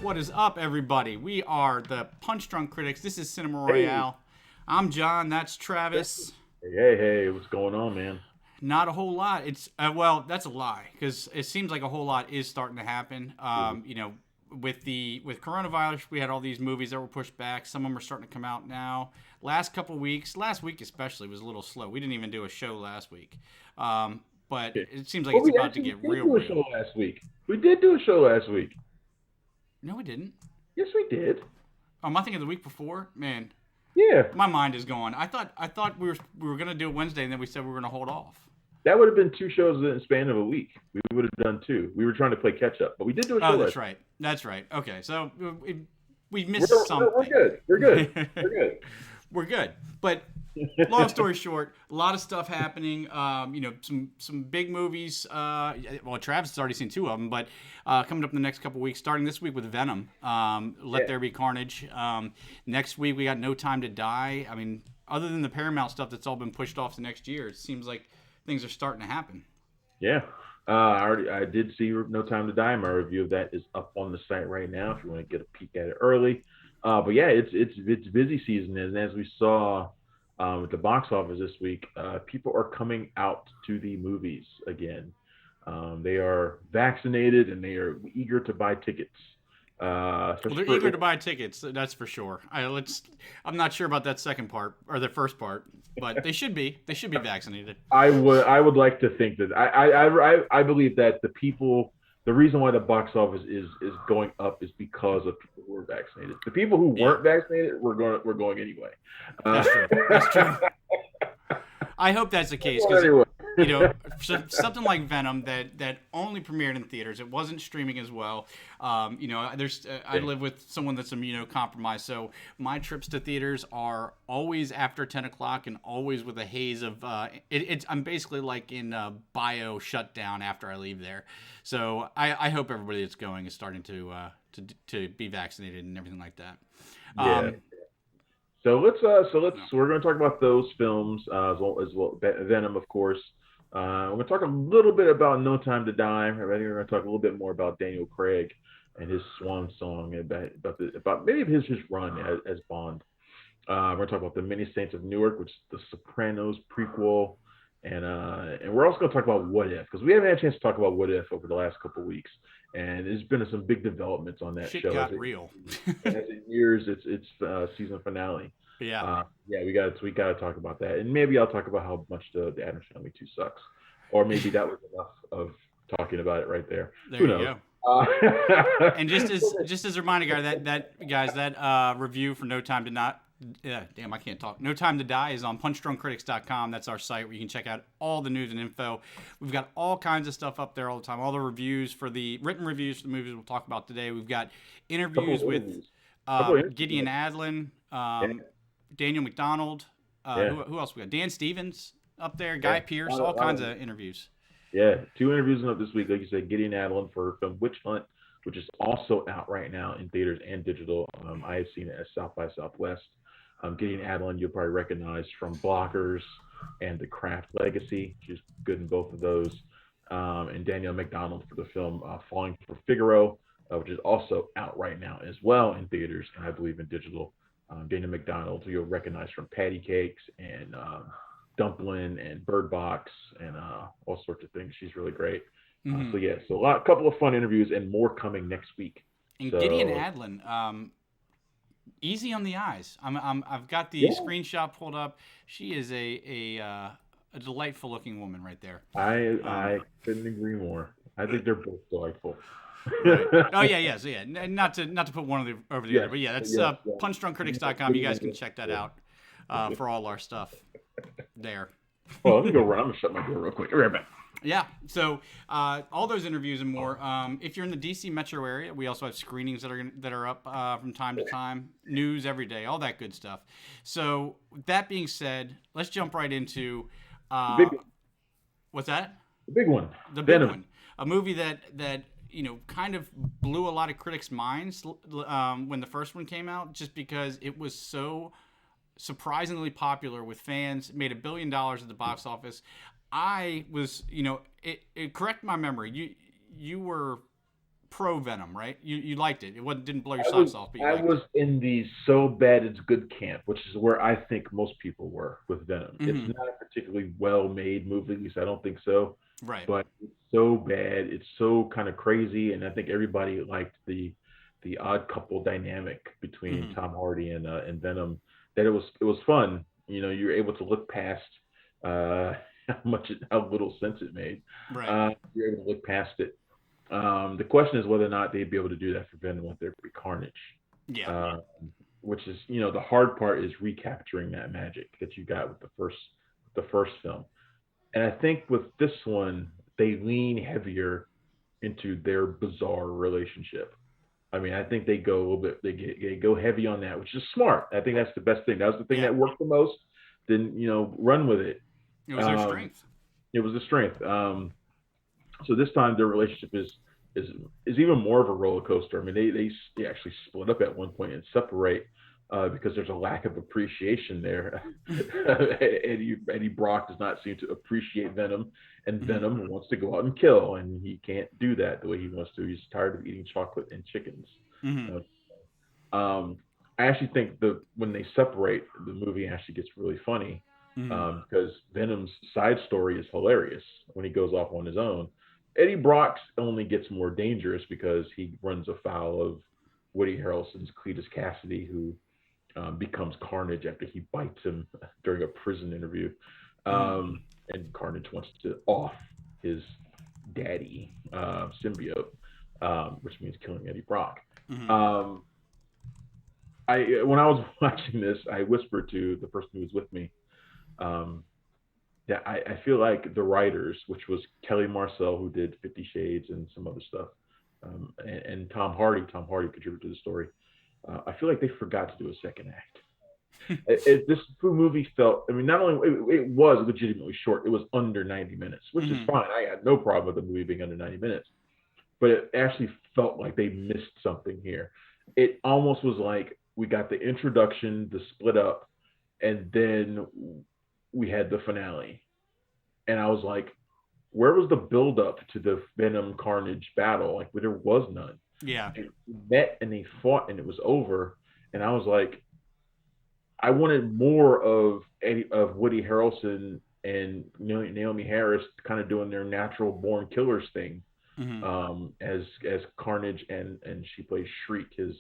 What is up, everybody? We are the Punch Drunk Critics. This is Cinema Hey, Royale. I'm John. That's Travis. hey, what's going on, man? Not a whole lot. It's well, that's a lie because it seems like a whole lot is starting to happen. Mhm. With coronavirus, we had all these movies that were pushed back. Some of them are starting to come out now. Last couple weeks, last week especially, was a little slow. We didn't even do a show last week, but Okay. it seems like Well, it's we about to actually get did real, do a real. show last week. We did do a show last week. No, we didn't. Yes, we did. Am I thinking the week before? Man, Yeah, my mind is going. I thought we were gonna do it Wednesday, and then we said we were gonna hold off. that would have been two shows in the span of a week. We would have done two. We were trying to play catch up, but we did do a show Oh, last. that's right. That's right. Okay, so we We're, missed we're something. good. We're good. We're good. We're good. But long story short, a lot of stuff happening. Some big movies. Well, Travis has already seen two of them, but coming up in the next couple weeks, starting this week with Venom. Let Yeah, There Be Carnage. Next week we got No Time to Die. I mean, other than the Paramount stuff that's all been pushed off to next year, it seems like things are starting to happen. yeah. I did see No Time to Die. My review of that is up on the site right now. If you want to get a peek at it early. But yeah, it's busy season, and as we saw at the box office this week, people are coming out to the movies again. They are vaccinated and they are eager to buy tickets. Well, Especially they're for eager to buy tickets. That's for sure. I'm not sure about that second part or the first part, but they should be. They should be vaccinated. I would like to think that I believe that the reason why the box office is going up is because of people who are vaccinated. The people who Yeah, weren't vaccinated were going anyway. Uh, that's true. That's true. I hope that's the case because anyway, something like Venom that only premiered in theaters. It wasn't streaming as well. I yeah, live with someone that's immunocompromised, so my trips to theaters are always after 10 o'clock and always with a haze of. I'm basically like in bio shutdown after I leave there. So I hope everybody that's going is starting to be vaccinated and everything like that. yeah. Um, So let's we're going to talk about those films as well Venom, of course. We're going to talk a little bit about No Time to Die. I think we're going to talk a little bit more about Daniel Craig and his swan song about maybe his run as Bond. We're going to talk about the Many Saints of Newark, which is the Sopranos prequel, and we're also going to talk about What If because we haven't had a chance to talk about What If over the last couple of weeks, and there's been some big developments on that Shit show got real. as it nears its season finale. Yeah. Yeah, we got to talk about that, and maybe I'll talk about how much the Addams Family 2 sucks, or maybe that was enough of talking about it right there. There Who you knows? go. Uh, And just as a reminder, guys, that review for No Time to Not, yeah, damn, I can't talk. No Time to Die is on punchdrunkcritics.com. That's our site where you can check out all the news and info. We've got all kinds of stuff up there all the time. All the reviews for the written reviews for the movies we'll talk about today. We've got couple interviews of with interviews, couple of Gideon interviews. Adlin, Yeah, Daniel McDonald. yeah, Who else we got? Dan Stevens up there, yeah. Guy Pearce, all kinds of interviews. Yeah, two interviews up this week. Like you said, Gideon Adlin for her film Witch Hunt, which is also out right now in theaters and digital. I have seen it at South by Southwest. Gideon Adlin, you'll probably recognize from Blockers and The Craft Legacy. She's good in both of those. And Danielle McDonald for the film Falling for Figaro, which is also out right now as well in theaters and I believe in digital. Danielle McDonald, who you'll recognize from Patty Cakes and Dumpling and Bird Box and all sorts of things. She's really great. Mm-hmm. So yeah, so a couple of fun interviews and more coming next week. And Gideon So Adlin, easy on the eyes. I've got the yeah, screenshot pulled up. She is a delightful looking woman right there. I Um, I couldn't agree more. I think they're both delightful. right. Oh yeah, yeah. So yeah, not to put one of the over the other, Yes, but yeah, that's yes, yes. punchdrunkcritics.com. You guys can check that Yeah. out for all our stuff there. Well, let me go run. I'm gonna shut my door real quick. I'll be right back. Yeah. So all those interviews and more. If you're in the DC metro area, we also have screenings that are up from time to time. News every day, all that good stuff. So that being said, let's jump right into The uh, big one. what's that? The big one. The big Venom. one. A movie that kind of blew a lot of critics' minds when the first one came out, just because it was so surprisingly popular with fans. It made $1 billion at the box office. I was, correct my memory. You were pro Venom, right? You liked it. It didn't blow your I was socks off, but you I liked was it. in the so bad it's good camp, which is where I think most people were with Venom. It's Hmm. not a particularly well made movie, at least I don't think so. Right. But it's so bad, it's so kind of crazy, and I think everybody liked the odd couple dynamic between Hmm. Tom Hardy and Venom. That it was fun. You know, you're able to look past uh, how little sense it made. Right. You're able to look past it. The question is whether or not they'd be able to do that for Venom with There Be Carnage, Yeah. uh, which is the hard part is recapturing that magic that you got with the first film. And I think with this one they lean heavier into their bizarre relationship. I mean, I think they go a little bit they go heavy on that, which is smart. I think that's the best thing. That was the thing Yeah. that worked the most. Then run with it. It was their Um, strength. it was the strength. So this time their relationship is is even more of a roller coaster. I mean, they actually split up at one point and separate because there's a lack of appreciation there. Eddie Brock does not seem to appreciate Venom, and Hmm. Venom wants to go out and kill, and he can't do that the way he wants to. He's tired of eating chocolate and chickens. Hmm. Um, I actually think when they separate, the movie actually gets really funny Hmm. because Venom's side story is hilarious when he goes off on his own. Eddie Brock's only gets more dangerous because he runs afoul of Woody Harrelson's Cletus Cassidy, who becomes Carnage after he bites him during a prison interview. Hmm. And Carnage wants to off his daddy symbiote, which means killing Eddie Brock. Hmm. Um, when I was watching this, I whispered to the person who was with me um, that I feel like the writers, which was Kelly Marcel, who did 50 Shades and some other stuff, and Tom Hardy. Tom Hardy contributed to the story. I feel like they forgot to do a second act. This movie felt, I mean, not only it was legitimately short, it was under 90 minutes, which is Hmm. fine. I had no problem with the movie being under 90 minutes, but it actually felt like they missed something here. It almost was like we got the introduction, the split up, and then we had the finale. And I was like, where was the build up to the Venom Carnage battle? Like, there was none. Yeah. They met and they fought and it was over. And I was like, I wanted more of Woody Harrelson and Naomi Harris kind of doing their natural born killers thing, Hmm. as Carnage and she plays Shriek, his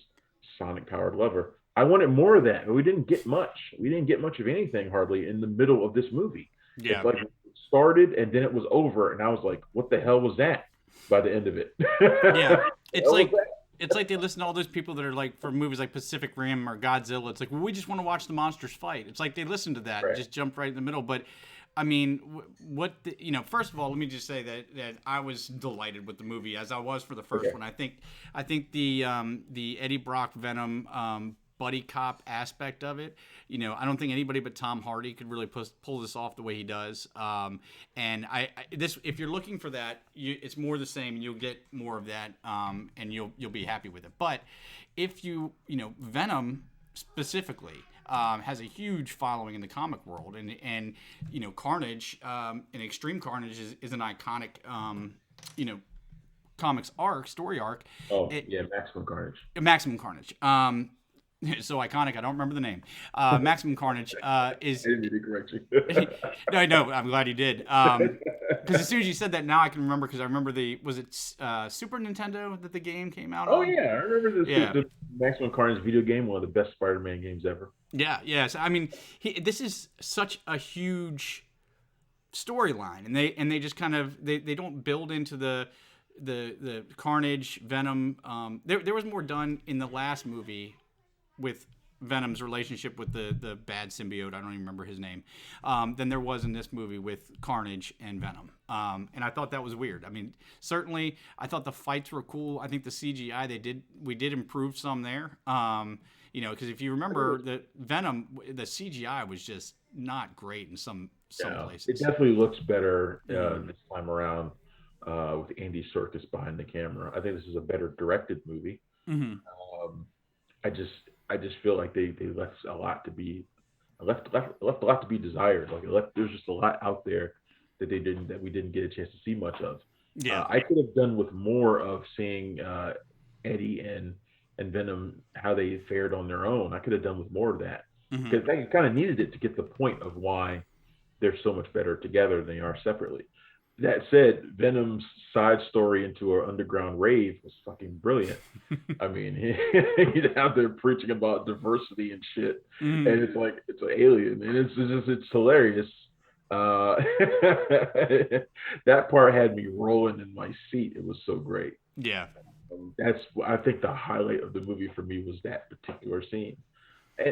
sonic powered lover. I wanted more of that, but we didn't get much. We didn't get much of anything hardly in the middle of this movie. It's Yeah. like it started and then it was over, and I was like, "What the hell was that?" By the end of it, Yeah. what the It's hell was like that? it's like they listen to all those people that are like for movies like Pacific Rim or Godzilla. It's like, well, we just want to watch the monsters fight. It's like they listen to that and Right. just jump right in the middle. But I mean, first of all, let me just say that I was delighted with the movie as I was for the first Okay. one. I think the Eddie Brock Venom buddy cop aspect of it. I don't think anybody but Tom Hardy could really pull this off the way he does. And this, if you're looking for that, it's more the same, and you'll get more of that, and you'll be happy with it. But if Venom specifically has a huge following in the comic world, and Carnage, and Extreme Carnage is an iconic you know comics story arc. Oh It, yeah, Maximum Carnage. Maximum Carnage. So iconic. I don't remember the name. Maximum Carnage I is. didn't mean to correct you. No, no. I'm glad you did. Because as soon as you said that, now I can remember. Because I remember was it Super Nintendo that the game came out Oh on? yeah, I remember Yeah, the Maximum Carnage video game, one of the best Spider-Man games ever. yeah, yeah. So I mean, this is such a huge storyline, and they just kind of they don't build into the Carnage Venom. There was more done in the last movie with Venom's relationship with the bad symbiote. I don't even remember his name. Than there was in this movie with Carnage and Venom. And I thought that was weird. I mean, certainly I thought the fights were cool. I think the CGI we did improve some there. Because if you remember the Venom, the CGI was just not great in some Yeah, it places. definitely looks better Mm-hmm. this time around with Andy Serkis behind the camera. I think this is a better directed movie. Mm-hmm. Um, I just I just feel like they left a lot to be left a lot to be desired. Like there's just a lot out there that we didn't get a chance to see much of. Yeah. I could have done with more of seeing Eddie and Venom how they fared on their own. I could have done with more of that Hmm. because they kind of needed it to get the point of why they're so much better together than they are separately. That said, Venom's side story into an underground rave was fucking brilliant. I mean, he'd have there preaching about diversity and shit, Hmm. and it's like it's an alien, and it's hilarious. Uh, that part had me rolling in my seat. It was so great. Yeah. That's I think the highlight of the movie for me was that particular scene.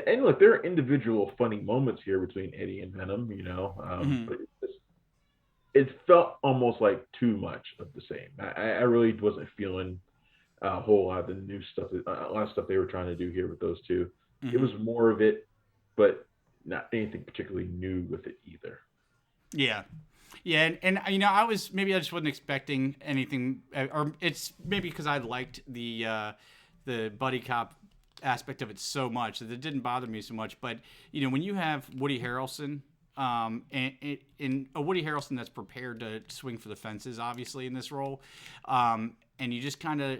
And look, there are individual funny moments here between Eddie and Venom, Hmm. but it felt almost like too much of the same. I really wasn't feeling a whole lot of the new stuff, a lot of stuff they were trying to do here with those two. It Hmm. was more of it, but not anything particularly new with it either. Yeah. Yeah, and I just wasn't expecting anything, or it's maybe because I liked the buddy cop aspect of it so much that it didn't bother me so much. But when you have Woody Harrelson, and a Woody Harrelson that's prepared to swing for the fences, obviously in this role, and you just kind of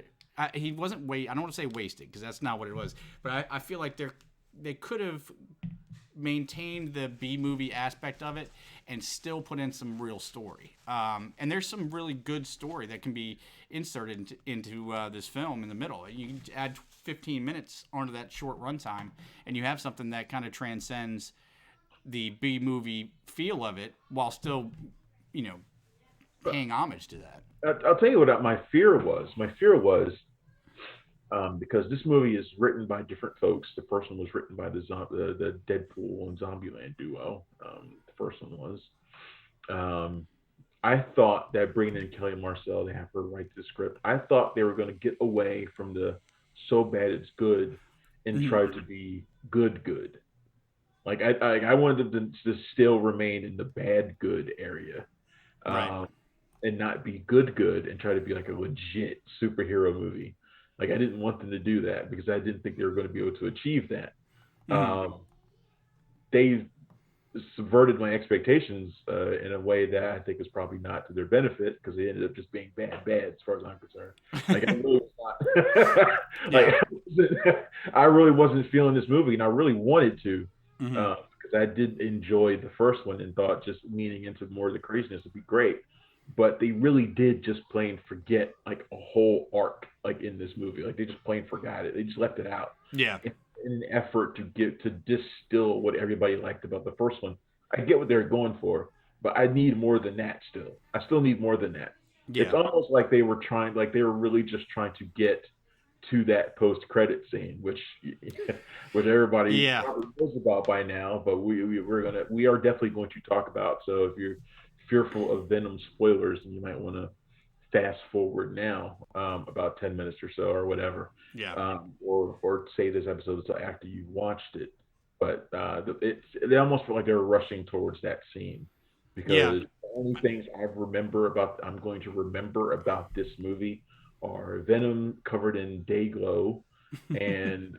he wasn't I don't want to say wasted because that's not what it was, but I feel like they could have maintained the B movie aspect of it and still put in some real story. And there's some really good story that can be inserted into this film in the middle. You can add 15 minutes onto that short runtime, and you have something that kind of transcends the B movie feel of it while still, you know, But paying homage to that. I'll tell you what my fear was. My fear was because this movie is written by different folks. The first one was written by the Deadpool and Zombieland duo. The first one was. Um, I thought that bringing in Kelly Marcel to have her write the script, I thought they were going to get away from the so bad it's good and Mm-hmm. try to be good good. Like I wanted them to still remain in the bad good area, Right. um, and not be good good and try to be like a legit superhero movie. Like I didn't want them to do that because I didn't think they were going to be able to achieve that. Mm-hmm. They subverted my expectations in a way that I think is probably not to their benefit because they ended up just being bad as far as I'm concerned. Like I really was not, like Yeah. I really wasn't feeling this movie, and I really wanted to Mm-hmm. because I did enjoy the first one and thought just leaning into more of the craziness would be great. But they really did just plain forget like a whole arc like in this movie. Like they just plain forgot it. They just left it out Yeah. in an effort to get to distill what everybody liked about the first one. I get what they're going for, but I need more than that still. I still need more than that. It's Yeah. almost like they were trying, like they were really just trying to get to that post-credit scene, which which everybody Yeah. probably knows about by now. But we are definitely going to talk about. So if you're fearful of Venom spoilers, then you might want to fast forward now about 10 minutes or so or whatever, Yeah. or say this episode until after you've watched it. But they almost feel like they were rushing towards that scene Yeah. because the only things I'm going to remember about this movie are Venom covered in day glow and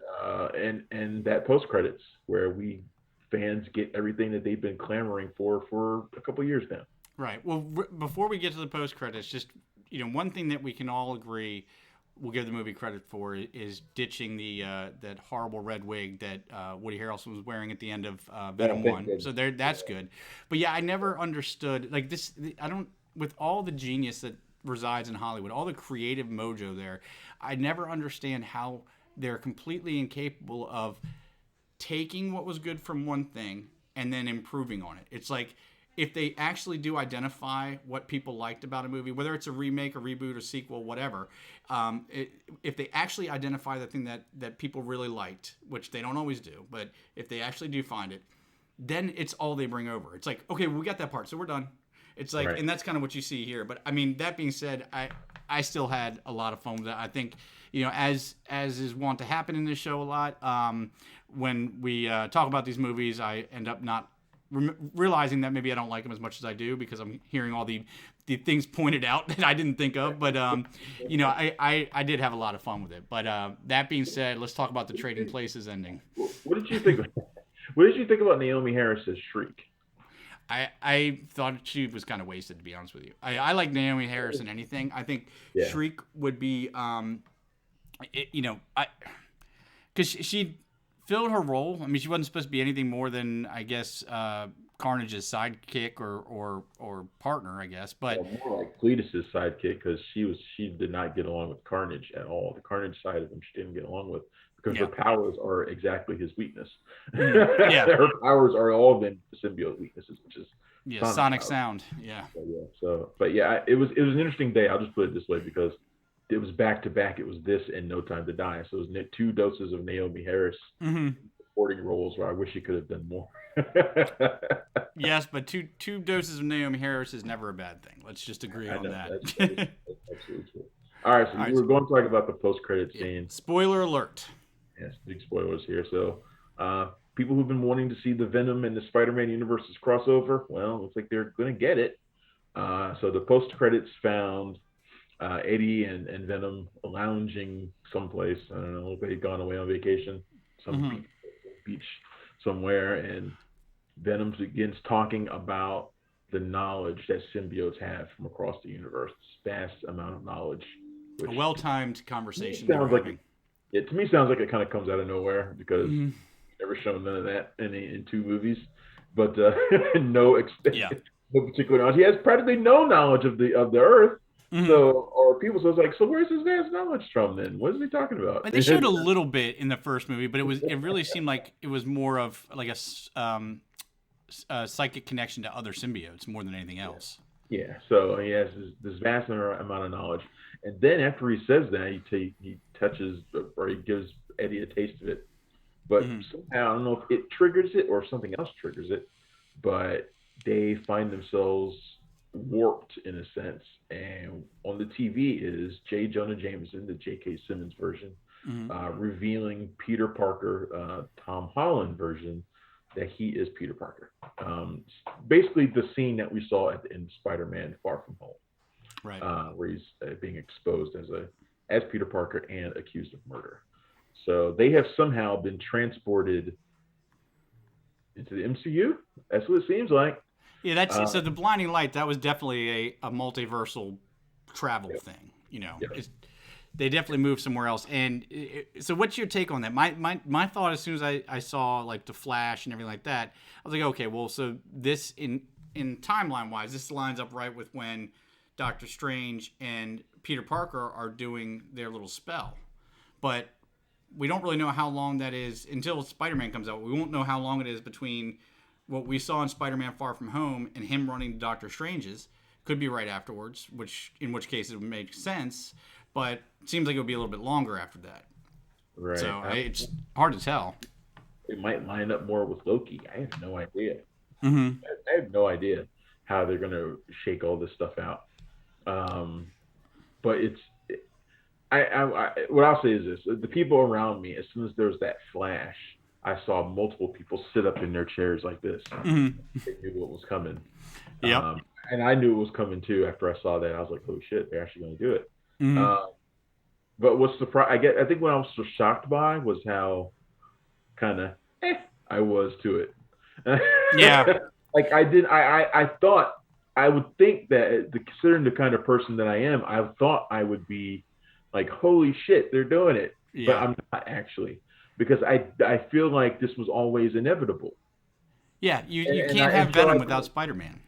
that post credits where we fans get everything that they've been clamoring for a couple years now. Right. Well, before we get to the post credits, just one thing that we can all agree we'll give the movie credit for is ditching the that horrible red wig that Woody Harrelson was wearing at the end of Yeah, Venom thank One. goodness. So that's good. But yeah, I never understood like this. I don't with all the genius that resides in Hollywood, all the creative mojo there. I never understand how they're completely incapable of taking what was good from one thing and then improving on it. It's like if they actually do identify what people liked about a movie, whether it's a remake, a reboot, a sequel, whatever, if they actually identify the thing that people really liked, which they don't always do, but if they actually do find it, then it's all they bring over. It's like, okay, we got that part, so we're done. It's like, Right. and that's kind of what you see here. But I mean, that being said, I still had a lot of fun with it. I think, as is wont to happen in this show a lot, when we talk about these movies, I end up not realizing that maybe I don't like them as much as I do because I'm hearing all the things pointed out that I didn't think of. But I did have a lot of fun with it. But that being said, let's talk about the Trading Places ending. What did you think? What did you think about Naomi Harris's Shriek? I thought she was kind of wasted, to be honest with you. I like Naomi Harris in anything. I think Yeah. Shriek would be, because she filled her role. I mean, she wasn't supposed to be anything more than, I guess, Carnage's sidekick or partner, I guess. But more like Cletus's sidekick, because she did not get along with Carnage at all. The Carnage side of him she didn't get along with, because her powers are exactly his weakness. Yeah. Her powers are all been symbiote weaknesses, which is sonic sound. Yeah. But yeah, it was an interesting day. I'll just put it this way, because it was back to back. It was this and No Time to Die. So it was 2 doses of Naomi Harris supporting roles, where I wish she could have done more. Yes, but two doses of Naomi Harris is never a bad thing. Let's just agree on that. That's absolutely true. All right, so we're going to talk about the post-credit scene. Spoiler alert. Yes, big spoilers here. So, people who've been wanting to see the Venom and the Spider-Man universes crossover, well, looks like they're going to get it. So the post-credits found Eddie and Venom lounging someplace. I don't know if they'd gone away on vacation, some beach somewhere, and Venom begins talking about the knowledge that symbiotes have from across the universe, this vast amount of knowledge. A well-timed conversation. Sounds like to me sounds like it kind of comes out of nowhere, because never shown none of that in 2 movies, but no particular knowledge. He has practically no knowledge of the Earth. So, or people, so it's like, so where's his vast knowledge from then? What is he talking about? But they showed a little bit in the first movie, but it really seemed like it was more of like a psychic connection to other symbiotes more than anything else. Yeah. So he has this vast amount of knowledge, and then after he says that, he touches, or he gives Eddie a taste of it, but somehow I don't know if it triggers it or something else triggers it, but they find themselves warped in a sense, and on the TV is J. Jonah Jameson, the J.K. Simmons version, revealing Peter Parker, Tom Holland version, that he is Peter Parker. Basically the scene that we saw at the end of Spider-Man Far From Home, right? Where he's being exposed as Peter Parker and accused of murder. So they have somehow been transported into the MCU. That's what it seems like. Yeah, that's so the blinding light. That was definitely a multiversal travel thing. You know, they definitely moved somewhere else. And so, what's your take on that? My thought, as soon as I saw like the Flash and everything like that, I was like, okay, well, so this in timeline wise, this lines up right with when Doctor Strange and Peter Parker are doing their little spell, but we don't really know how long that is until Spider-Man comes out. We won't know how long it is between what we saw in Spider-Man Far From Home and him running to Doctor Strange's. Could be right afterwards, in which case it would make sense, but it seems like it would be a little bit longer after that. Right. So it's hard to tell. It might line up more with Loki. I have no idea. I have no idea how they're going to shake all this stuff out. But what I'll say is this: the people around me, as soon as there was that flash, I saw multiple people sit up in their chairs like this. They knew what was coming. Yep. And I knew it was coming too. After I saw that, I was like, "Oh shit, they're actually going to do it." But what's surprising? I think what I was so shocked by was how kind of I was to it. Yeah. Like I thought, I would think that, considering the kind of person that I am, I thought I would be like, "Holy shit, they're doing it!" Yeah. But I'm not actually, because I feel like this was always inevitable. Yeah, you can't have Venom without Spider-Man.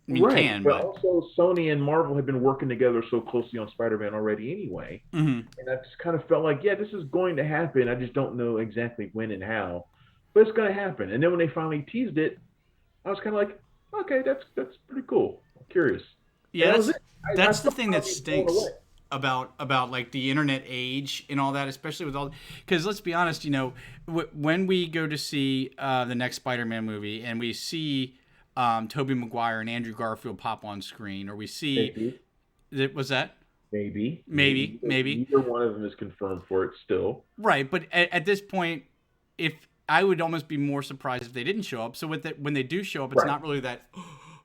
I mean, right, you can, but also Sony and Marvel have been working together so closely on Spider-Man already anyway. And I just kind of felt like, yeah, this is going to happen. I just don't know exactly when and how, but it's going to happen. And then when they finally teased it, I was kind of like, okay, that's pretty cool. I'm curious. Yeah, that's the thing that stinks about like the internet age and all that, especially with all, because let's be honest, you know, when we go to see the next Spider-Man movie and we see Tobey Maguire and Andrew Garfield pop on screen, or we see was that maybe neither one of them is confirmed for it still, right? But at this point, if I would almost be more surprised if they didn't show up. So with that, when they do show up, it's not really that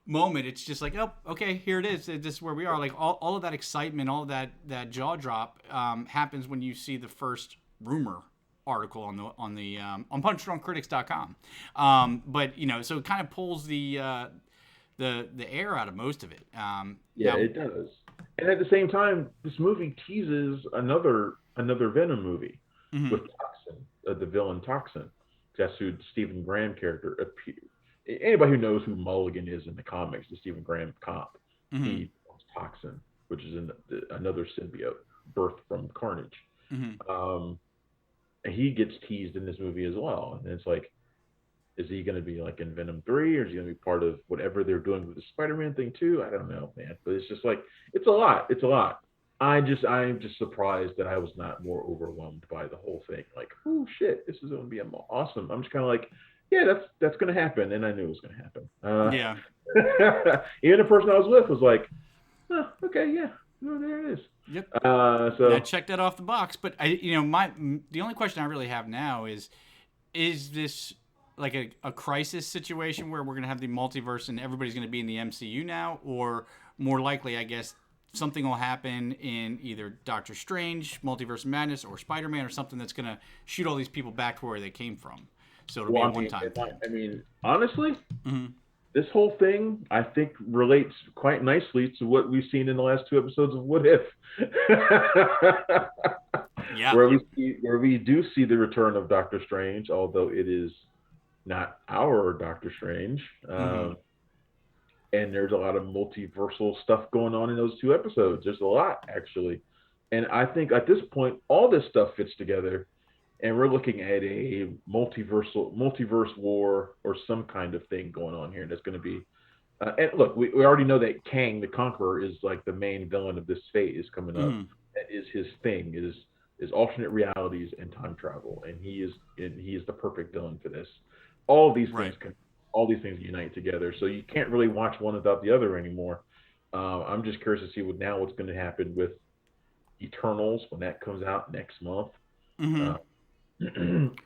moment. It's just like, oh, okay, here it is. This is where we are. Like all of that excitement, all of that jaw drop happens when you see the first rumor article on on punchdrunkcritics.com. But so it kind of pulls the air out of most of it. Yeah, it does. And at the same time, this movie teases another Venom movie with Toxin, the villain Toxin. That's who Stephen Graham character appears. Anybody who knows who Mulligan is in the comics, the Stephen Graham cop, he was Toxin, which is another symbiote birthed from Carnage. And he gets teased in this movie as well. And it's like, is he going to be like in Venom 3, or is he going to be part of whatever they're doing with the Spider-Man thing too? I don't know, man. But it's just like, it's a lot. It's a lot. I'm just surprised that I was not more overwhelmed by the whole thing. Like, oh shit, this is going to be awesome. I'm just kind of like, yeah, that's going to happen, and I knew it was going to happen. Yeah. Even the person I was with was like, oh, okay, yeah, no, there it is. Yep. So I checked that off the box. But the only question I really have now is this like a crisis situation where we're going to have the multiverse and everybody's going to be in the MCU now, or more likely, I guess, something will happen in either Doctor Strange, Multiverse of Madness, or Spider-Man, or something that's going to shoot all these people back to where they came from. So it'll be a one-time thing. I mean, honestly, this whole thing, I think, relates quite nicely to what we've seen in the last 2 episodes of What If. Yeah. Where we do see the return of Doctor Strange, although it is not our Doctor Strange. And there's a lot of multiversal stuff going on in those 2 episodes. There's a lot, actually. And I think at this point, all this stuff fits together. And we're looking at a multiverse war or some kind of thing going on here. That's going to be, and look, we already know that Kang the Conqueror is like the main villain of this phase coming up. That is his thing, is alternate realities and time travel, and he is the perfect villain for this. All these things unite together, so you can't really watch one without the other anymore. I'm just curious to see what's going to happen with Eternals when that comes out next month.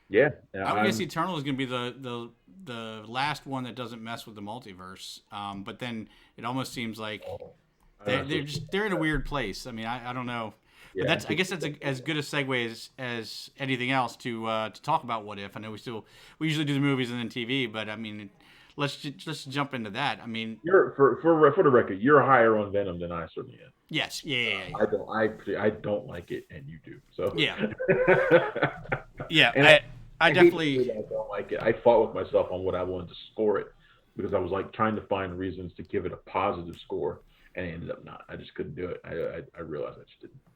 Yeah, I guess Eternal is going to be the last one that doesn't mess with the multiverse. But then it almost seems like they're in a weird place. I mean, I don't know. Yeah. But I guess that's as good a segue as anything else to talk about What If. I know we usually do the movies and then TV, but I mean, let's just jump into that. I mean, for the record, you're higher on Venom than I certainly am. Yes, yeah. I don't like it, and you do. So yeah. Yeah, and I definitely don't like it. I fought with myself on what I wanted to score it because I was like trying to find reasons to give it a positive score, and I ended up not. I just couldn't do it. I realized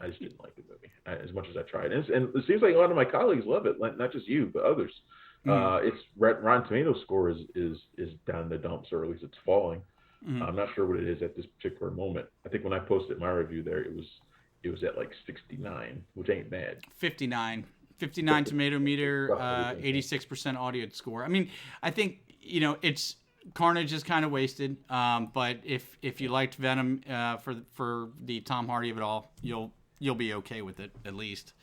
I just didn't like the movie as much as I tried. And it seems like a lot of my colleagues love it, not just you, but others. Its Rotten Tomatoes score is down in the dumps, or at least it's falling. I'm not sure what it is at this particular moment. I think when I posted my review there, it was at like 69, which ain't bad. 59 tomato meter, 86% audience score. I mean, I think it's Carnage is kind of wasted. But if you liked Venom for the Tom Hardy of it all, you'll be okay with it at least.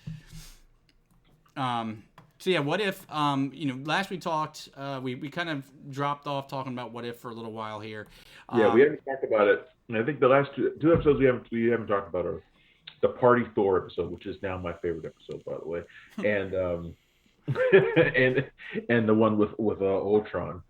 So yeah, What If? Last we talked, we kind of dropped off talking about What If for a little while here. Yeah, we haven't talked about it. And I think the last two episodes we haven't talked about are the Party Thor episode, which is now my favorite episode, by the way, and and the one with Ultron.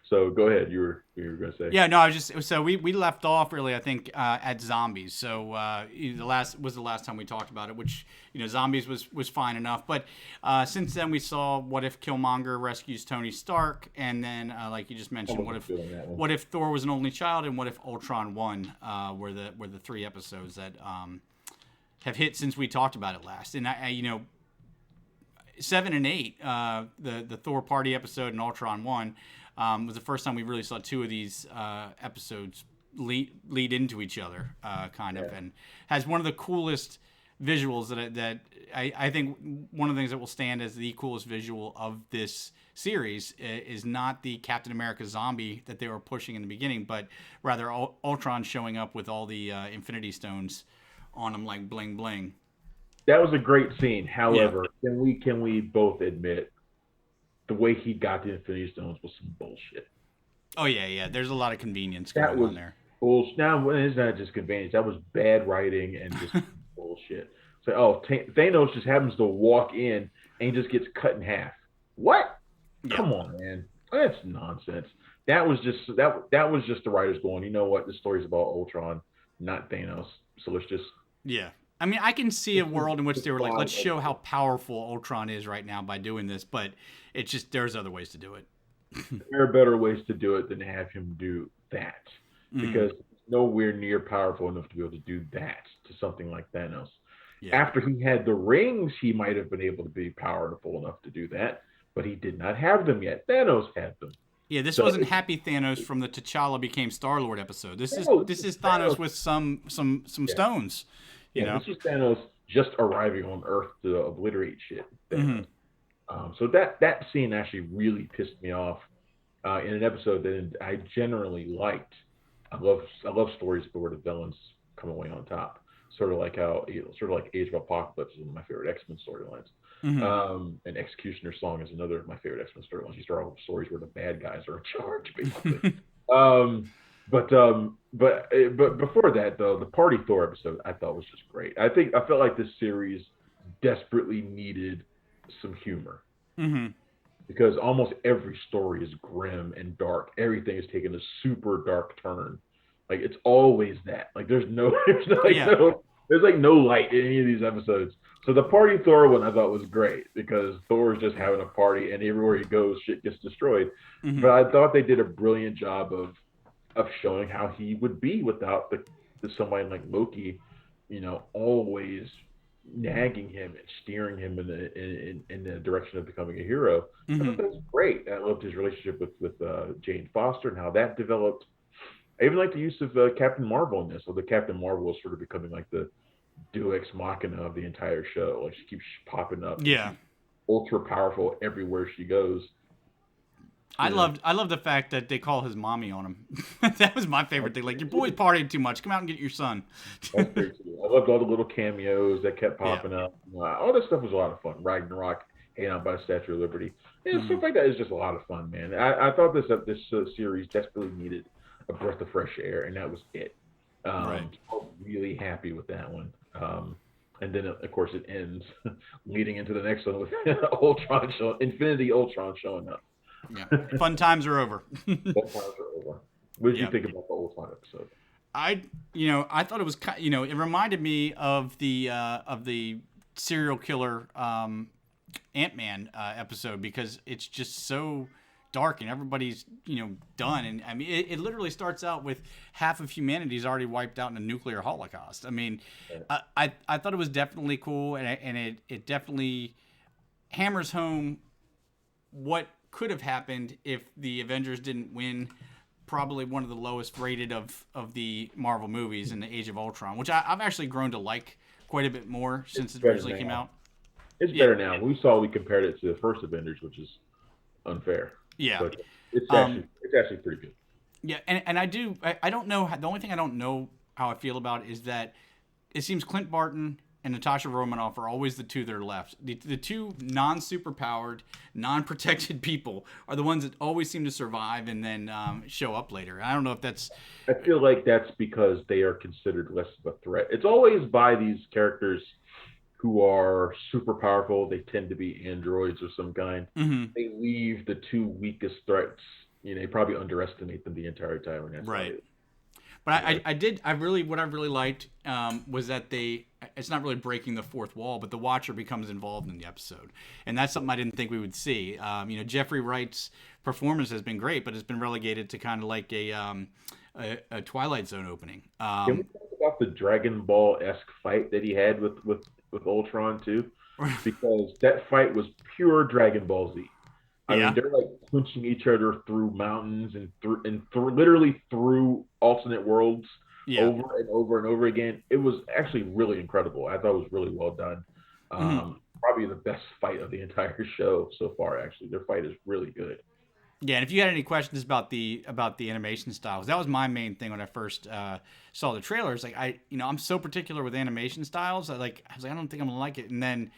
So go ahead. You were going to say. Yeah, no, I was just so we left off really, I think, at zombies. So the last time we talked about it, which zombies was fine enough. But since then we saw What If Killmonger rescues Tony Stark, and then like you just mentioned, what if Thor was an only child, and What If Ultron won were the 3 episodes that have hit since we talked about it last. And I 7 and 8, the Thor party episode and Ultron 1. Was the first time we really saw 2 of these episodes lead into each other, kind of, and has one of the coolest visuals that I think one of the things that will stand as the coolest visual of this series is not the Captain America zombie that they were pushing in the beginning, but rather Ultron showing up with all the Infinity Stones on him like bling bling. That was a great scene. However, can we both admit the way he got the Infinity Stones was some bullshit. Oh yeah. There's a lot of convenience going on there. Bullshit. Now it's not just convenience. That was bad writing and just bullshit. Say, oh, Thanos just happens to walk in and just gets cut in half. What? Yeah. Come on, man. That's nonsense. That was just that was just the writers going, you know what? This story's about Ultron, not Thanos. So let's just Yeah. I mean, I can see a world in which they were like, let's show how powerful Ultron is right now by doing this, but it's just there's other ways to do it. there are better ways to do it than to have him do that. Because he's nowhere near powerful enough to be able to do that to something like Thanos. Yeah. After he had the rings, he might have been able to be powerful enough to do that, but he did not have them yet. Thanos had them. Yeah, this wasn't Happy Thanos from the T'Challa became Star-Lord episode. This is Thanos with some stones. You know, this is Thanos just arriving on Earth to obliterate shit. So that scene actually really pissed me off in an episode that I generally liked. I love stories where the villains come away on top. Sort of like Age of Apocalypse is one of my favorite X-Men storylines. And Executioner's Song is another of my favorite X-Men storylines. These are all stories where the bad guys are in charge, basically. But before that, though, the Party Thor episode I thought was just great. I felt like this series desperately needed some humor. Because almost every story is grim and dark. Everything is taking a super dark turn. Like it's always that. Like there's no light in any of these episodes. So the Party Thor one I thought was great because Thor is just having a party and everywhere he goes shit gets destroyed. But I thought they did a brilliant job of showing how he would be without the somebody like Loki, always nagging him and steering him in the direction of becoming a hero. I thought that was great. I loved his relationship with Jane Foster and how that developed. I even like the use of Captain Marvel in this. So the Captain Marvel is sort of becoming like the Deus Ex Machina of the entire show. Like she keeps popping up. Yeah. Ultra powerful everywhere she goes. I love the fact that they call his mommy on him. That was my favorite thing. Like, your boy's partying too much. Come out and get your son. That's great too. I loved all the little cameos that kept popping up. All this stuff was a lot of fun. Ragnarok, hanging out by the Statue of Liberty. Stuff like that is just a lot of fun, man. I thought this series desperately needed a breath of fresh air, and that was it. I was really happy with that one. And then, of course, it ends leading into the next one with Infinity Ultron showing up. Yeah, fun times are over. Fun times are over. What did you think about the Ultron episode? I thought it was, it reminded me of the serial killer Ant-Man episode because it's just so dark and everybody's done. And I mean, it literally starts out with half of humanity's already wiped out in a nuclear holocaust. I mean, I thought it was definitely cool, and it definitely hammers home what could have happened if the Avengers didn't win probably one of the lowest rated of the Marvel movies in the Age of Ultron, which I've actually grown to like quite a bit more since it originally came out. It's better now. We compared it to the first Avengers, which is unfair. Yeah. But it's actually pretty good. Yeah, and I don't know, the only thing I don't know how I feel about it is that it seems Clint Barton and Natasha Romanoff are always the two that are left. The two non-superpowered, non-protected people are the ones that always seem to survive and then show up later. I don't know if that's... I feel like that's because they are considered less of a threat. It's always by these characters who are super powerful. They tend to be androids of some kind. They leave the two weakest threats. They probably underestimate them the entire time. And that's right. But what I really liked was that it's not really breaking the fourth wall, but the Watcher becomes involved in the episode. And that's something I didn't think we would see. Jeffrey Wright's performance has been great, but it's been relegated to kind of like a Twilight Zone opening. Can we talk about the Dragon Ball-esque fight that he had with Ultron too? Because that fight was pure Dragon Ball Z. I mean, they're like punching each other through mountains and literally through alternate worlds over and over and over again. It was actually really incredible. I thought it was really well done. Probably the best fight of the entire show so far. Actually, their fight is really good. Yeah, and if you had any questions about the animation styles, that was my main thing when I first saw the trailers. Like I'm so particular with animation styles. I was like, I don't think I'm gonna like it, and then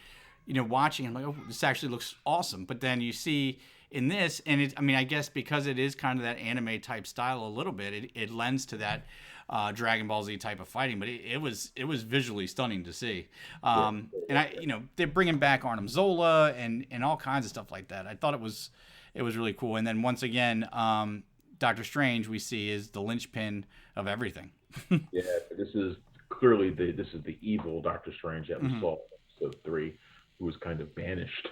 watching, I'm like, oh, this actually looks awesome. But then you see in this, and I mean, I guess because it is kind of that anime type style a little bit, it lends to that Dragon Ball Z type of fighting, but it was visually stunning to see. And they're bringing back Arnim Zola and all kinds of stuff like that. I thought it was really cool. And then once again, Doctor Strange we see is the linchpin of everything. Yeah, this is clearly this is the evil Doctor Strange that we saw in episode 3, who was kind of banished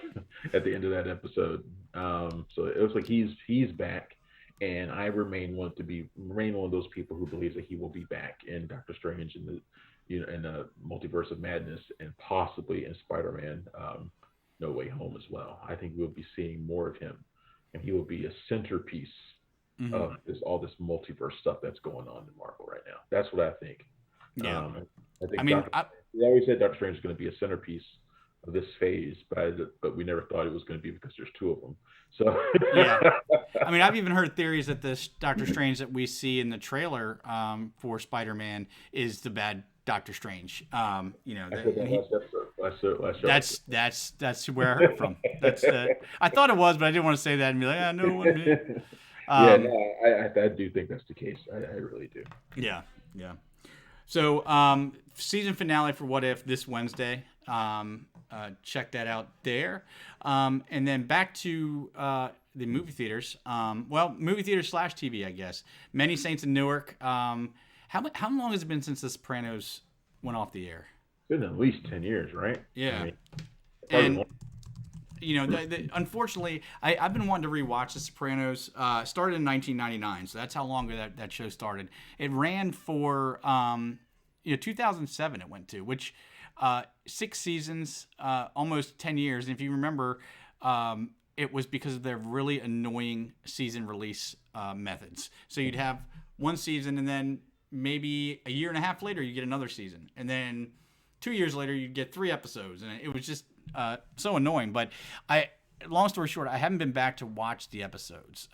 at the end of that episode. So it looks like he's back, and I remain one of those people who believes that he will be back in Doctor Strange in the multiverse of madness, and possibly in Spider-Man No Way Home as well. I think we'll be seeing more of him, and he will be a centerpiece of all this multiverse stuff that's going on in Marvel right now. That's what I think. Yeah. I think we always said Doctor Strange is going to be a centerpiece of this phase, but we never thought it was going to be because there's 2 of them. So yeah, I mean, I've even heard theories that this Doctor Strange that we see in the trailer for Spider-Man is the bad Doctor Strange. I said that last episode. That's where I heard it from. I thought it was, but I didn't want to say that and be like, no one did. I do think that's the case. I really do. Yeah. So, season finale for What If this Wednesday. Check that out there. And then back to the movie theaters. Movie theaters / TV, I guess. Many Saints of Newark. How long has it been since The Sopranos went off the air? It's been at least 10 years, right? Yeah. And unfortunately, I've been wanting to rewatch The Sopranos. Started in 1999, so that's how long that show started. It ran for 2007. It went to, which 6 seasons, almost 10 years. And if you remember, it was because of their really annoying season release methods. So you'd have one season, and then maybe a year and a half later, you get another season, and then 2 years later, you'd get 3 episodes, and it was just so annoying. But long story short, I haven't been back to watch the episodes.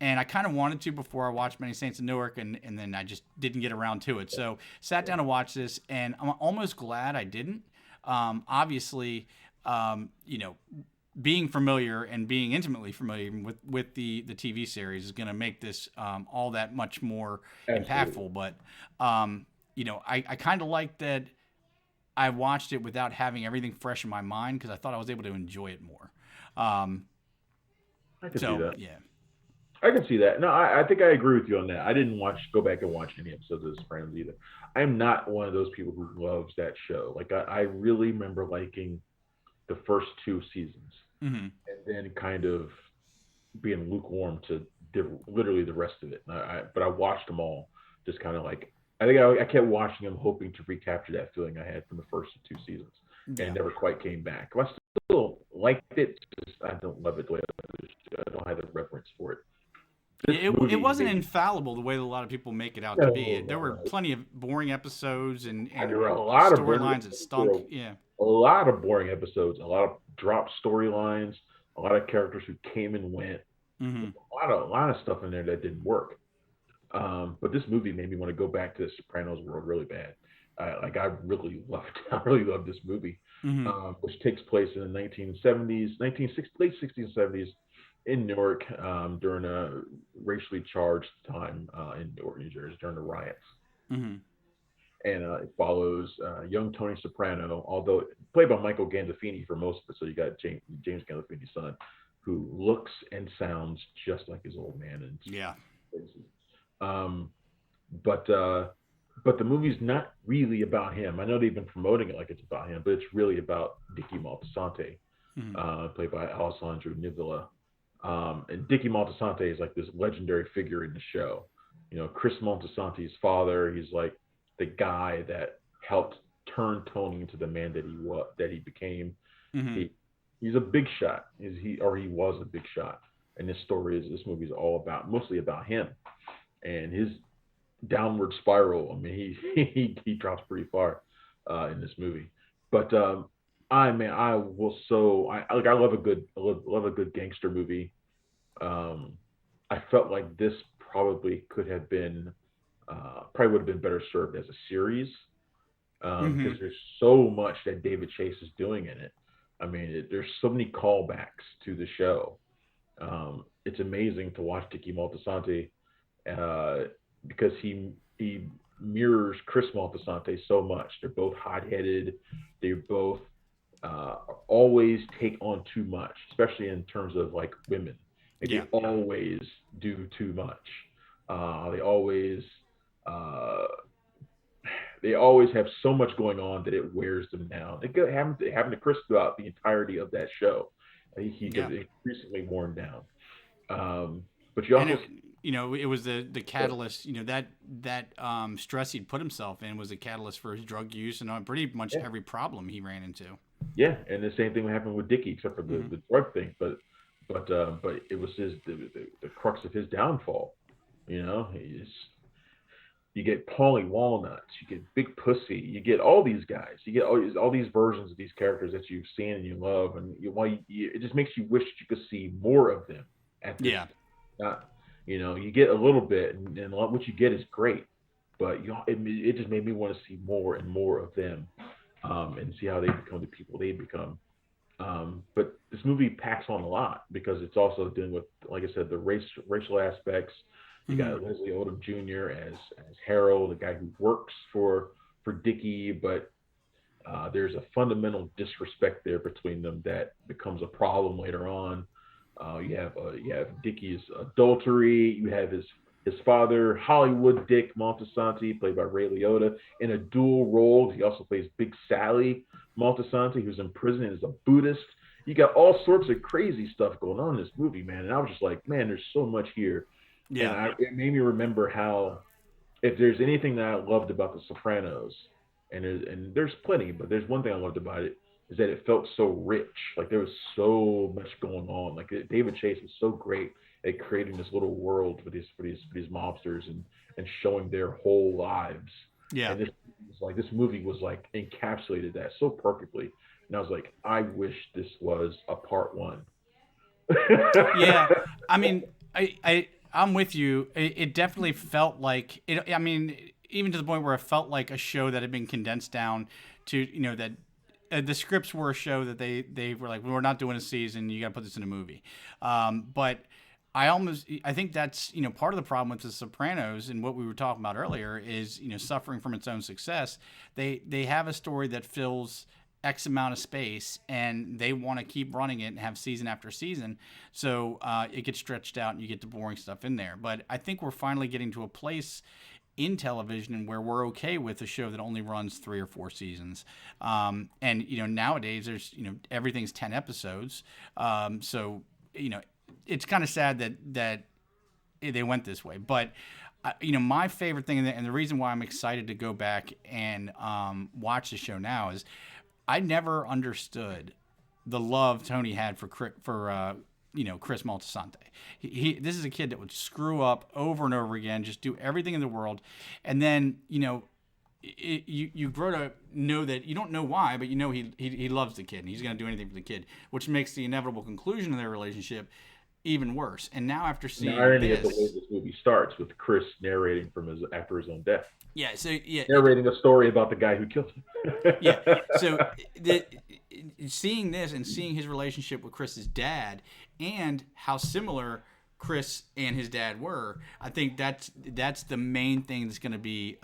And I kind of wanted to before I watched Many Saints of Newark, and then I just didn't get around to it. So sat down to watch this, and I'm almost glad I didn't. Obviously, being familiar and being intimately familiar with the TV series is going to make this all that much more impactful. But I kind of like that I watched it without having everything fresh in my mind, because I thought I was able to enjoy it more. I can see that. Yeah. I can see that. No, I think I agree with you on that. I didn't go back and watch any episodes of The Sopranos either. I'm not one of those people who loves that show. Like I really remember liking the first 2 seasons, and then kind of being lukewarm to literally the rest of it. But I watched them all, just kind of like, I think I kept watching them, hoping to recapture that feeling I had from the first 2 seasons, and never quite came back. I still liked it, just I don't love it the way I don't have the reverence for it. It wasn't infallible the way that a lot of people make it out to be. There were plenty of boring episodes and there were a lot of storylines that stunk. Yeah, a lot of boring episodes, a lot of dropped storylines, a lot of characters who came and went. A lot of stuff in there that didn't work. But this movie made me want to go back to the Sopranos world really bad. I really loved this movie, which takes place in the 1970s, late 60s and 70s. In Newark, during a racially charged time in Newark, New Jersey, during the riots. And it follows young Tony Soprano, although played by Michael Gandolfini for most of it. So you got James Gandolfini's son, who looks and sounds just like his old man. But the movie's not really about him. I know they've been promoting it like it's about him, but it's really about Dickie Moltisanti, played by Alessandro Nivola. And Dickie Moltisanti is like this legendary figure in the show. Chris Moltisanti's father. He's like the guy that helped turn Tony into the man that he became. He's a big shot. He was a big shot. And this movie is mostly about him and his downward spiral. I mean, he drops pretty far in this movie. But I love a good gangster movie. I felt like this probably would have been better served as a series, because there's so much that David Chase is doing in it. I mean, there's so many callbacks to the show, It's amazing to watch Dicky Moltisanti uh, because he mirrors Chris Moltisanti so much. They're both hot headed. They both uh, always take on too much, especially in terms of like women. Like Yeah. they always do too much. They always uh, they always have so much going on that it wears them down. It happened to Chris throughout the entirety of that show. He gets Yeah. increasingly worn down. Um, but you And also it, it was the catalyst. That stress he'd put himself in was a catalyst for his drug use and on pretty much yeah every problem he ran into. yeah, and the same thing happened with Dickie, except for Hmm. the drug thing. But it was the crux of his downfall. You get Paulie Walnuts, you get Big Pussy, you get all these guys, you get all these versions of these characters that you've seen and you love, and it just makes you wish that you could see more of them at this. Yeah. Not, you get a little bit, and what you get is great, but it just made me want to see more and more of them, and see how they become the people they become. But this movie packs on a lot because it's also dealing with, like I said, the racial aspects. You Hmm. got Leslie Odom Jr. as Harold, the guy who works for Dickie, but there's a fundamental disrespect there between them that becomes a problem later on. You have Dickie's adultery. You have his father, Hollywood Dick Montesanti, played by Ray Liotta, in a dual role. He also plays Big Sally Montesanti, who's in prison and is a Buddhist. You got all sorts of crazy stuff going on in this movie, man. And I was just like, man, there's so much here. And Yeah. it made me remember how, if there's anything that I loved about The Sopranos, and there's plenty, but there's one thing I loved about it, is that it felt so rich. Like there was so much going on. Like David Chase was so great at creating this little world for these mobsters, and showing their whole lives. Yeah. And this movie was like encapsulated that so perfectly. And I was like, I wish this was a part one. Yeah. I mean, I'm with you. It definitely felt like it. I mean, even to the point where it felt like a show that had been condensed down to that the scripts were a show that they were like, we're not doing a season. You got to put this in a movie. But I think that's part of the problem with The Sopranos and what we were talking about earlier is suffering from its own success. They have a story that fills X amount of space, and they want to keep running it and have season after season. So it gets stretched out, and you get the boring stuff in there. But I think we're finally getting to a place in television where we're okay with a show that only runs 3 or 4 seasons. And nowadays there's everything's 10 episodes. So it's kind of sad that they went this way. But my favorite thing, and the reason why I'm excited to go back and watch the show now is I never understood the love Tony had for Chris Moltisanti. This is a kid that would screw up over and over again, just do everything in the world, and then you grow to know that you don't know why, but he loves the kid and he's going to do anything for the kid, which makes the inevitable conclusion of their relationship even worse. And now after The seeing irony of the way this, this movie starts with Chris narrating from after his own death, yeah, so yeah, narrating a story about the guy who killed him. yeah. So the, seeing this and seeing his relationship with Chris's dad and how similar Chris and his dad were, I think that's the main thing that's going to be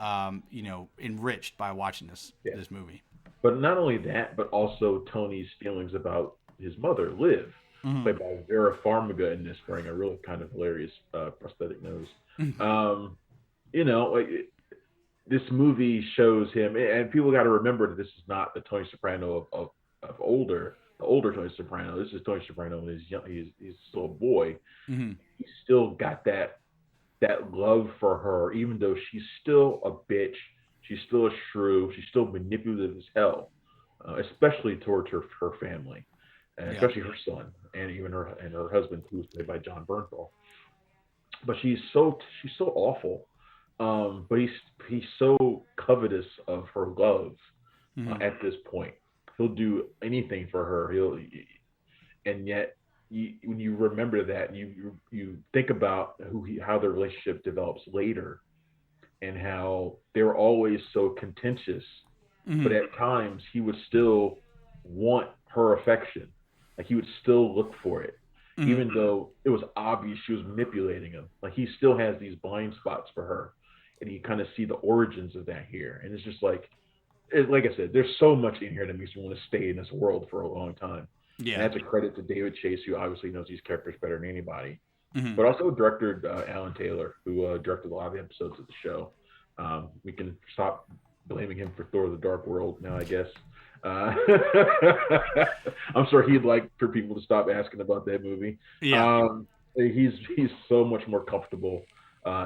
enriched by watching this Yeah, this movie. but not only that, but also Tony's feelings about his mother, Liv, Hmm. played by Vera Farmiga in this, wearing a really kind of hilarious prosthetic nose. Um, like this movie shows him, and people got to remember that this is not the Tony Soprano of the older Tony Soprano. This is Tony Soprano when he's young. He's still a boy. Hmm. He's still got that love for her, even though she's still a bitch. She's still a shrew. She's still manipulative as hell, especially towards her family, and Yeah. especially her son, and even her husband, who's played by John Bernthal. But she's so awful. But he's so covetous of her love Hmm. at this point. He'll do anything for her. And yet when you remember that, you think about how the relationship develops later, and how they were always so contentious, but Hmm. at times he would still want her affection. Like he would still look for it. even though it was obvious she was manipulating him. Like he still has these blind spots for her, and you kind of see the origins of that here. And it's just like I said, there's so much in here that makes me want to stay in this world for a long time. Yeah. And that's a credit to David Chase, who obviously knows these characters better than anybody. Mm-hmm. But also director Alan Taylor, who directed a lot of the episodes of the show. We can stop blaming him for Thor: The Dark World now, I guess. I'm sure he'd like for people to stop asking about that movie. Yeah. He's so much more comfortable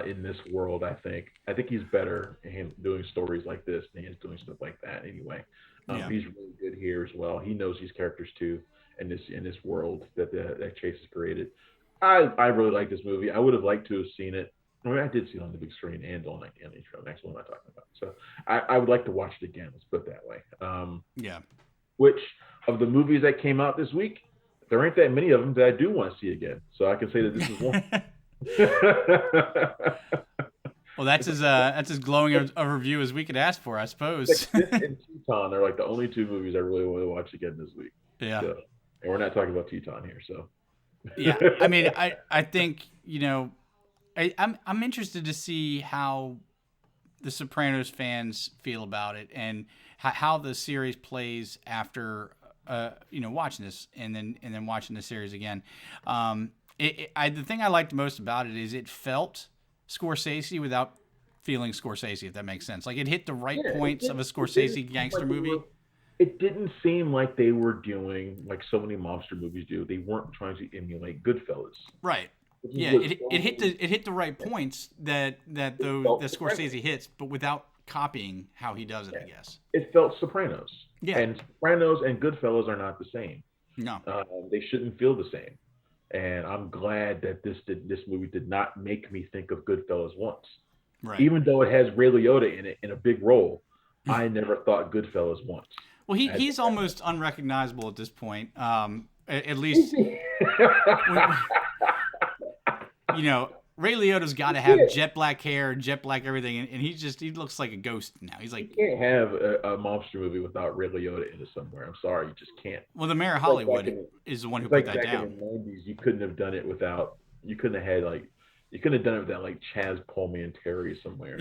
in this world. I think he's better in doing stories like this than he is doing stuff like that. Anyway, he's really good here as well. He knows these characters too, in this world that Chase has created. I really like this movie. I would have liked to have seen it. I mean, I did see it on the big screen and on the show. Next one I'm talking about. So I would like to watch it again. Let's put it that way. Yeah. Which of the movies that came out this week, there aren't that many of them that I do want to see again. So I can say that this is one. Well, that's as glowing a review as we could ask for, I suppose. This and Teton are like the only two movies I really want to watch again this week. Yeah. So, and we're not talking about Teton here, so. Yeah, I mean, I think, you know, I'm interested to see how the Sopranos fans feel about it and how the series plays after watching this and then watching the series again. The thing I liked most about it is it felt Scorsese without feeling Scorsese, if that makes sense. Like it hit the right points of a Scorsese gangster movie. It didn't seem like they were doing like so many mobster movies do. They weren't trying to emulate Goodfellas. Right. Yeah, it hit the right points that Scorsese hits, but without copying how he does it, I guess. It felt Sopranos. Yeah. And Sopranos and Goodfellas are not the same. No. They shouldn't feel the same. And I'm glad that this movie did not make me think of Goodfellas once. Right. Even though it has Ray Liotta in it in a big role, I never thought Goodfellas once. Well, he's almost unrecognizable at this point. At least, Ray Liotta's got to have jet black hair, jet black everything, and he looks like a ghost now. He's like, you can't have a monster movie without Ray Liotta in it somewhere. I'm sorry, you just can't. Well, the mayor of Hollywood is the one who put that down. In the 90s, you couldn't have done it without. You couldn't have done it without like Chaz Palminteri somewhere.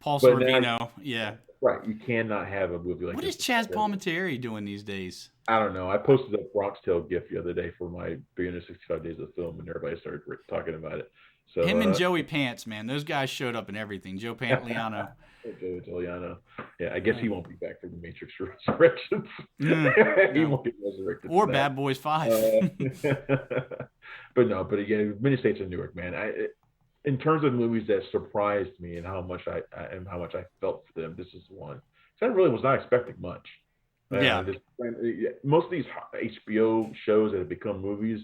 Paul Sorvino, yeah. Right, you cannot have a movie like this. What is Chaz Palminteri doing these days? I don't know. I posted a Bronx Tale GIF the other day for my 365 Days of Film, and everybody started talking about it. So him and Joey Pants, man, those guys showed up in everything. Joe Pantoliano. Joe Pantoliano. Yeah, I guess he won't be back for the Matrix Resurrections. He won't get resurrected. Or Bad Boys 5. But again, Many Saints of Newark, man. In terms of movies that surprised me and how much I felt for them, this is one. So I really was not expecting much. Most of these HBO shows that have become movies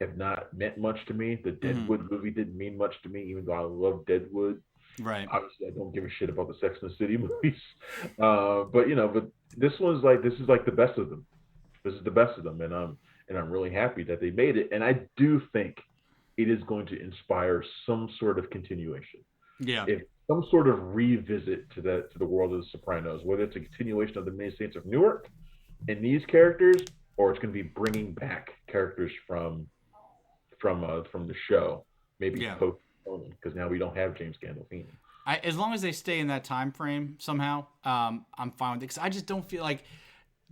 have not meant much to me. The Deadwood movie didn't mean much to me, even though I love Deadwood. Right. Obviously, I don't give a shit about the Sex and the City movies. But this is like the best of them. This is the best of them, and I'm really happy that they made it. And I do think it is going to inspire some sort of continuation. Yeah. If some sort of revisit to the world of the Sopranos, whether it's a continuation of the Many Saints of Newark and these characters, or it's going to be bringing back characters from the show, maybe post Sony, because now we don't have James Gandolfini. As long as they stay in that time frame somehow, I'm fine with it. Because I just don't feel like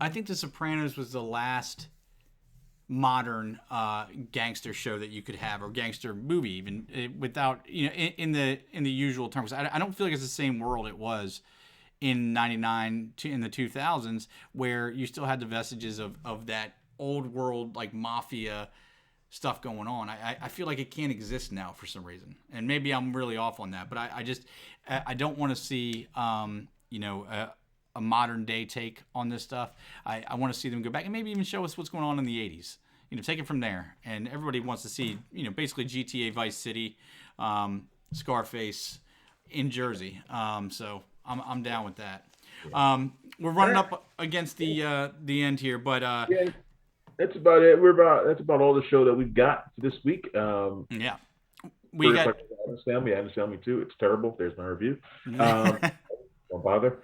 I think The Sopranos was the last modern gangster show that you could have, or gangster movie, even without in the usual terms. I don't feel like it's the same world it was in '99 in the 2000s, where you still had the vestiges of that old world like mafia stuff going on. I feel like it can't exist now for some reason, and maybe I'm really off on that, but I don't want to see a modern day take on this stuff. I want to see them go back and maybe even show us what's going on in the 80s. Take it from there. And everybody wants to see, basically GTA Vice City, Scarface in Jersey. So I'm down with that. We're running up against the end here, but yeah, that's about it. That's about all the show that we've got for this week. Yeah. We got Adam's Family 2. It's terrible. There's my review. Don't bother.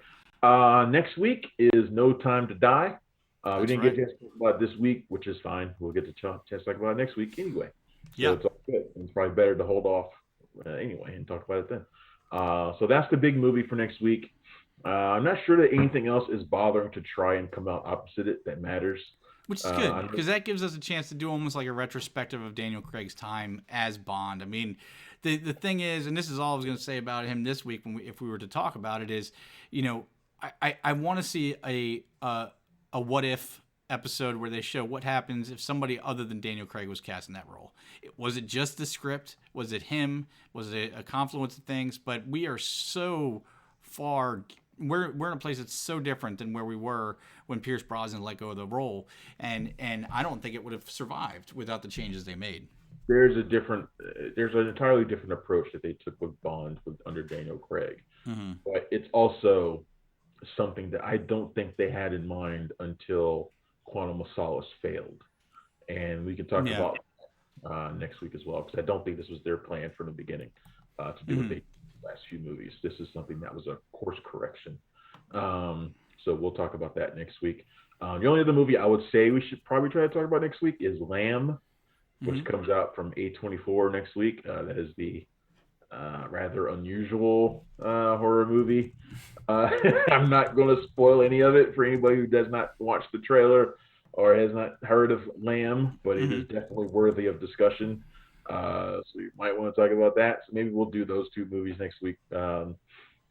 Next week is No Time to Die. We That's didn't right. get a chance to talk about it this week, which is fine. We'll get the chance to talk about it next week anyway. So Yeah. it's all good. It's probably better to hold off anyway and talk about it then. So that's the big movie for next week. I'm not sure that anything else is bothering to try and come out opposite it that matters. Which is good I know because that gives us a chance to do almost like a retrospective of Daniel Craig's time as Bond. I mean, the thing is, and this is all I was going to say about him this week, if we were to talk about it, is, you know, I want to see a what if episode where they show what happens if somebody other than Daniel Craig was cast in that role. Was it just the script? Was it him? Was it a confluence of things? But we are so far. We're in a place that's so different than where we were when Pierce Brosnan let go of the role, and I don't think it would have survived without the changes they made. there's an entirely different approach that they took with Bond under Daniel Craig, Mm-hmm. but it's also something that I don't think they had in mind until Quantum of Solace failed, and we can talk Yeah. about next week as well because I don't think this was their plan from the beginning to do what Mm-hmm. they last few movies. This is something that was a course correction. So we'll talk about that next week. The only other movie I would say we should probably try to talk about next week is Lamb, which Mm-hmm. comes out from A24 next week. That is the rather unusual horror movie. I'm not going to spoil any of it for anybody who does not watch the trailer or has not heard of Lamb, but it Mm-hmm. is definitely worthy of discussion. So you might want to talk about that. So maybe we'll do those two movies next week.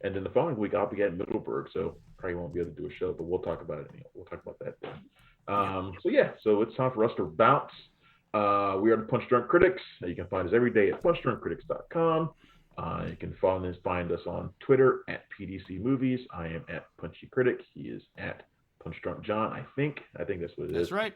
And then the following week, I'll be at Middleburg, so probably won't be able to do a show, but we'll talk about it. We'll talk about that then. Yep. So it's time for us to bounce. We are the Punch Drunk Critics. You can find us every day at punchdrunkcritics.com. You can find us on Twitter at PDC Movies. I am at Punchy Critic. He is at Punch Drunk John. I think that's what it is. That's right.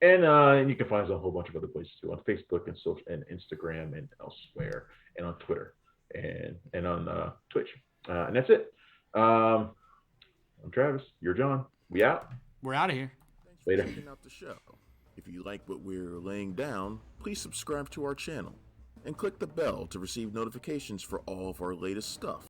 And you can find us on a whole bunch of other places too, on Facebook and social and Instagram and elsewhere, and on Twitter and on Twitch. And that's it. I'm Travis. You're John. We out. We're out of here. Thanks for Later. checking out the show. If you like what we're laying down, please subscribe to our channel and click the bell to receive notifications for all of our latest stuff.